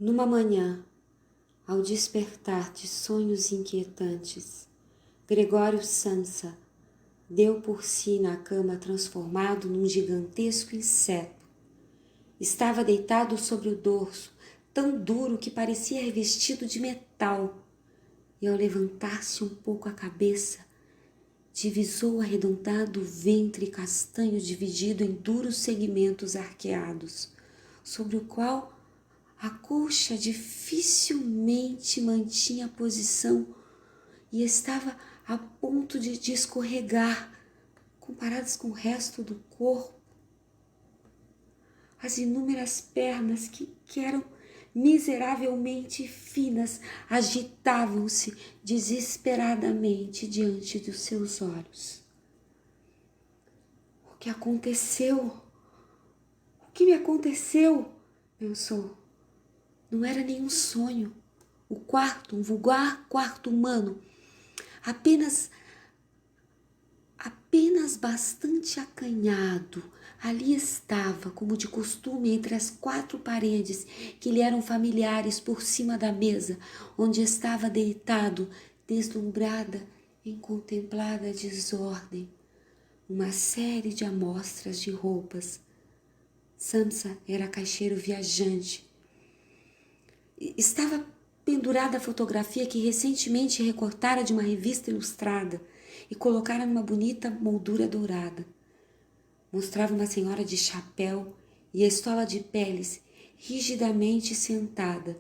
Numa manhã, ao despertar de sonhos inquietantes, Gregório Samsa deu por si na cama transformado num gigantesco inseto. Estava deitado sobre o dorso, tão duro que parecia revestido de metal, e ao levantar-se um pouco a cabeça, divisou o arredondado ventre castanho dividido em duros segmentos arqueados, sobre o qual a coxa dificilmente mantinha a posição e estava a ponto de escorregar, comparadas com o resto do corpo. As inúmeras pernas, que eram miseravelmente finas, agitavam-se desesperadamente diante dos seus olhos. O que aconteceu? O que me aconteceu? Pensou. Não era nenhum sonho. O quarto, um vulgar quarto humano, apenas bastante acanhado, ali estava, como de costume, entre as quatro paredes que lhe eram familiares por cima da mesa, onde estava deitado, deslumbrada em contemplada desordem, uma série de amostras de roupas. Samsa era caixeiro viajante. Estava pendurada a fotografia que recentemente recortara de uma revista ilustrada e colocara numa bonita moldura dourada. Mostrava uma senhora de chapéu e estola de peles, rigidamente sentada,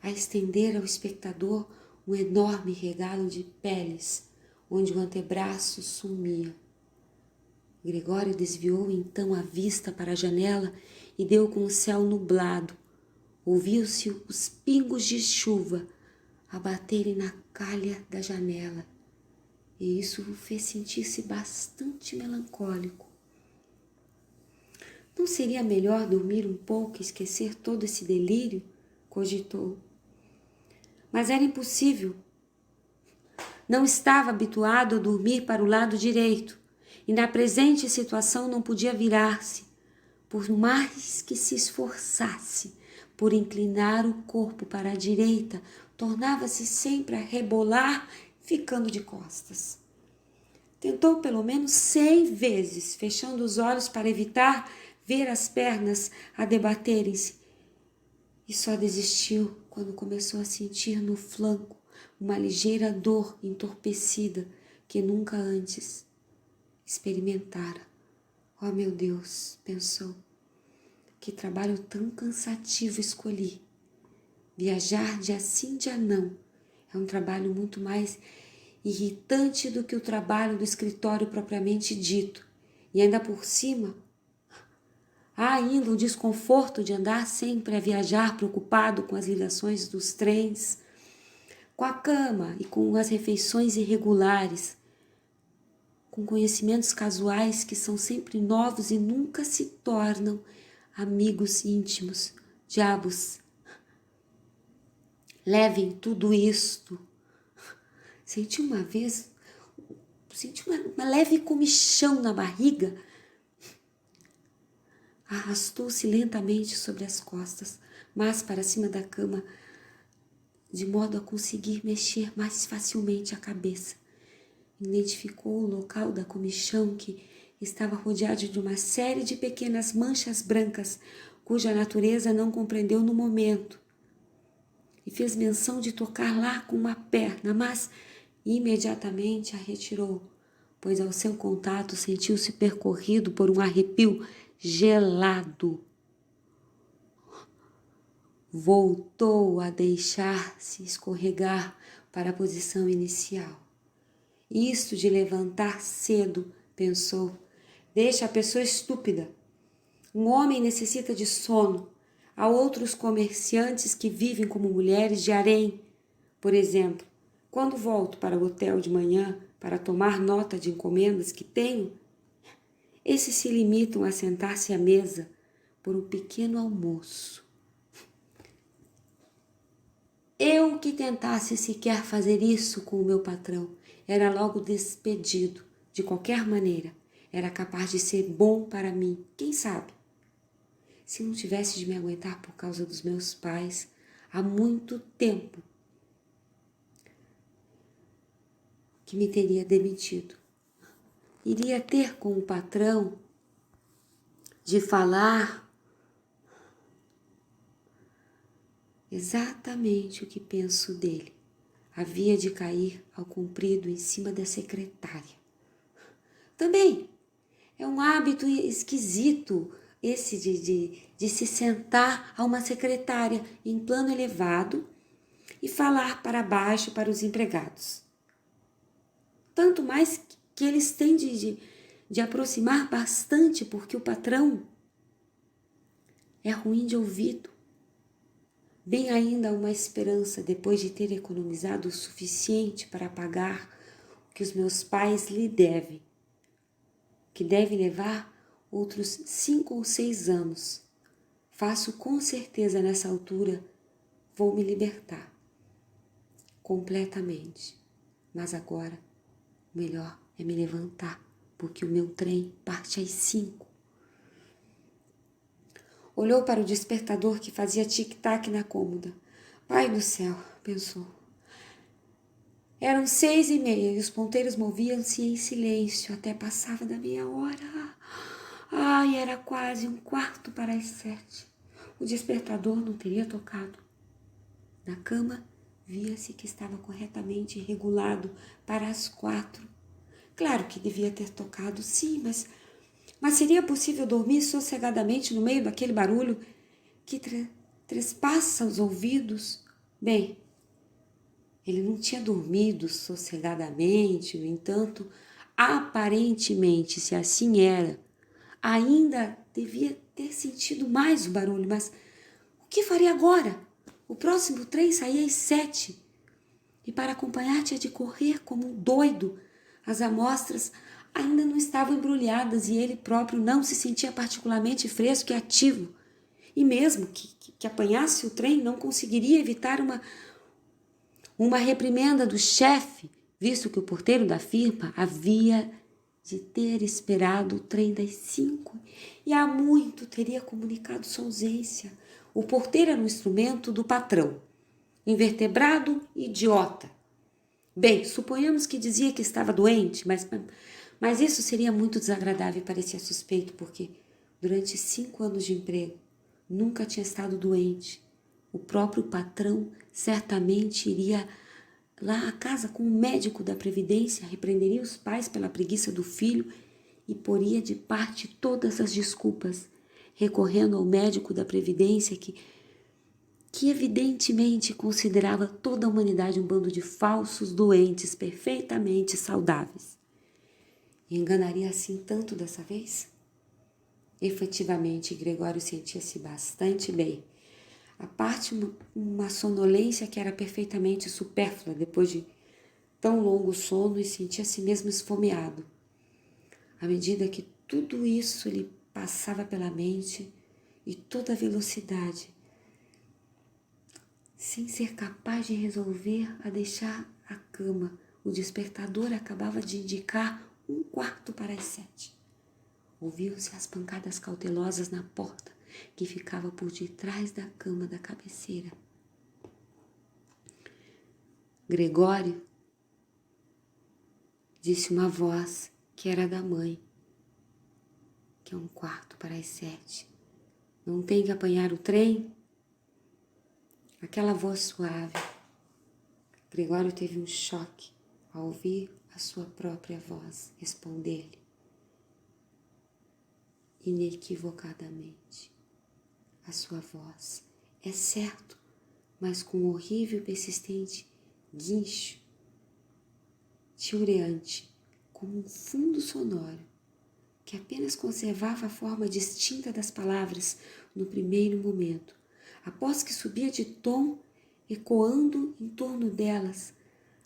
a estender ao espectador um enorme regalo de peles, onde o antebraço sumia. Gregório desviou então a vista para a janela e deu com o céu nublado. Ouviu-se os pingos de chuva a baterem na calha da janela, e isso o fez sentir-se bastante melancólico. Não seria melhor dormir um pouco e esquecer todo esse delírio? Cogitou. Mas era impossível. Não estava habituado a dormir para o lado direito, e na presente situação não podia virar-se, por mais que se esforçasse por inclinar o corpo para a direita, tornava-se sempre a rebolar, ficando de costas. Tentou pelo menos 100 vezes, fechando os olhos para evitar ver as pernas a debaterem-se, e só desistiu quando começou a sentir no flanco uma ligeira dor entorpecida que nunca antes experimentara. Oh, meu Deus, pensou. Que trabalho tão cansativo escolhi. Viajar dia sim, dia não, é um trabalho muito mais irritante do que o trabalho do escritório propriamente dito. E ainda por cima, há ainda o desconforto de andar sempre a viajar preocupado com as ligações dos trens, com a cama e com as refeições irregulares, com conhecimentos casuais que são sempre novos e nunca se tornam amigos íntimos. Diabos, levem tudo isto. Senti uma leve comichão na barriga. Arrastou-se lentamente sobre as costas, mas para cima da cama, de modo a conseguir mexer mais facilmente a cabeça. Identificou o local da comichão, que estava rodeado de uma série de pequenas manchas brancas, cuja natureza não compreendeu no momento. E fez menção de tocar lá com uma perna, mas imediatamente a retirou, pois ao seu contato sentiu-se percorrido por um arrepio gelado. Voltou a deixar-se escorregar para a posição inicial. Isto de levantar cedo, pensou, deixa a pessoa estúpida. Um homem necessita de sono. Há outros comerciantes que vivem como mulheres de harém. Por exemplo, quando volto para o hotel de manhã para tomar nota de encomendas que tenho, esses se limitam a sentar-se à mesa por um pequeno almoço. Eu que tentasse sequer fazer isso com o meu patrão, era logo despedido, de qualquer maneira. Era capaz de ser bom para mim, quem sabe? se não tivesse de me aguentar por causa dos meus pais há muito tempo que me teria demitido. Iria ter com o patrão de falar exatamente o que penso dele. Havia de cair ao comprido em cima da secretária. Também é um hábito esquisito esse de se sentar a uma secretária em plano elevado e falar para baixo para os empregados. Tanto mais que eles têm de aproximar bastante, porque o patrão é ruim de ouvido. Bem ainda uma esperança, depois de ter economizado o suficiente para pagar o que os meus pais lhe devem, que deve levar outros 5 ou 6 anos. Faço com certeza nessa altura, vou me libertar completamente. Mas agora, o melhor é me levantar, porque o meu trem parte às 5. Olhou para o despertador que fazia tic-tac na cômoda. Pai do céu, pensou. Eram 6:30 e os ponteiros moviam-se em silêncio até passava da meia hora. Ai, era quase 1/4 para as 7. O despertador não teria tocado. Na cama, via-se que estava corretamente regulado para as 4. Claro que devia ter tocado, sim, mas seria possível dormir sossegadamente no meio daquele barulho que trespassa os ouvidos? Bem, ele não tinha dormido sossegadamente, no entanto, aparentemente, se assim era, ainda devia ter sentido mais o barulho, mas o que faria agora? O próximo trem saía às 7 e para acompanhar tinha de correr como um doido. As amostras ainda não estavam embrulhadas e ele próprio não se sentia particularmente fresco e ativo. E mesmo que apanhasse o trem, não conseguiria evitar uma reprimenda do chefe, visto que o porteiro da firma havia de ter esperado o trem das 5 e há muito teria comunicado sua ausência. O porteiro era um instrumento do patrão, invertebrado e idiota. Bem, suponhamos que dizia que estava doente, mas isso seria muito desagradável e parecia suspeito, porque durante 5 anos de emprego nunca tinha estado doente. O próprio patrão certamente iria lá à casa com o médico da Previdência, repreenderia os pais pela preguiça do filho e poria de parte todas as desculpas, recorrendo ao médico da Previdência que evidentemente considerava toda a humanidade um bando de falsos doentes perfeitamente saudáveis. E enganaria assim tanto dessa vez? Efetivamente, Gregório sentia-se bastante bem. A parte uma sonolência que era perfeitamente supérflua depois de tão longo sono e sentia-se mesmo esfomeado. À medida que tudo isso lhe passava pela mente e toda a velocidade, sem ser capaz de resolver a deixar a cama, o despertador acabava de indicar 1/4 para as 7. Ouviam-se as pancadas cautelosas na porta que ficava por detrás da cama da cabeceira. Gregório, disse uma voz que era da mãe, que é 1/4 para as 7. Não tem que apanhar o trem? Aquela voz suave. Gregório teve um choque ao ouvir a sua própria voz responder-lhe inequivocadamente. A sua voz, é certo, mas com um horrível e persistente guincho, tiureante, como um fundo sonoro, que apenas conservava a forma distinta das palavras no primeiro momento, após que subia de tom, ecoando em torno delas,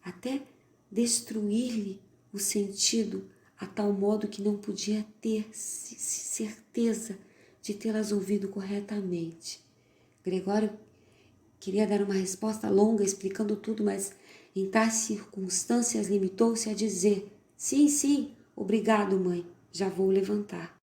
até destruir-lhe o sentido, a tal modo que não podia ter certeza de tê-las ouvido corretamente. Gregório queria dar uma resposta longa, explicando tudo, mas em tais circunstâncias limitou-se a dizer: sim, obrigado, mãe, já vou levantar.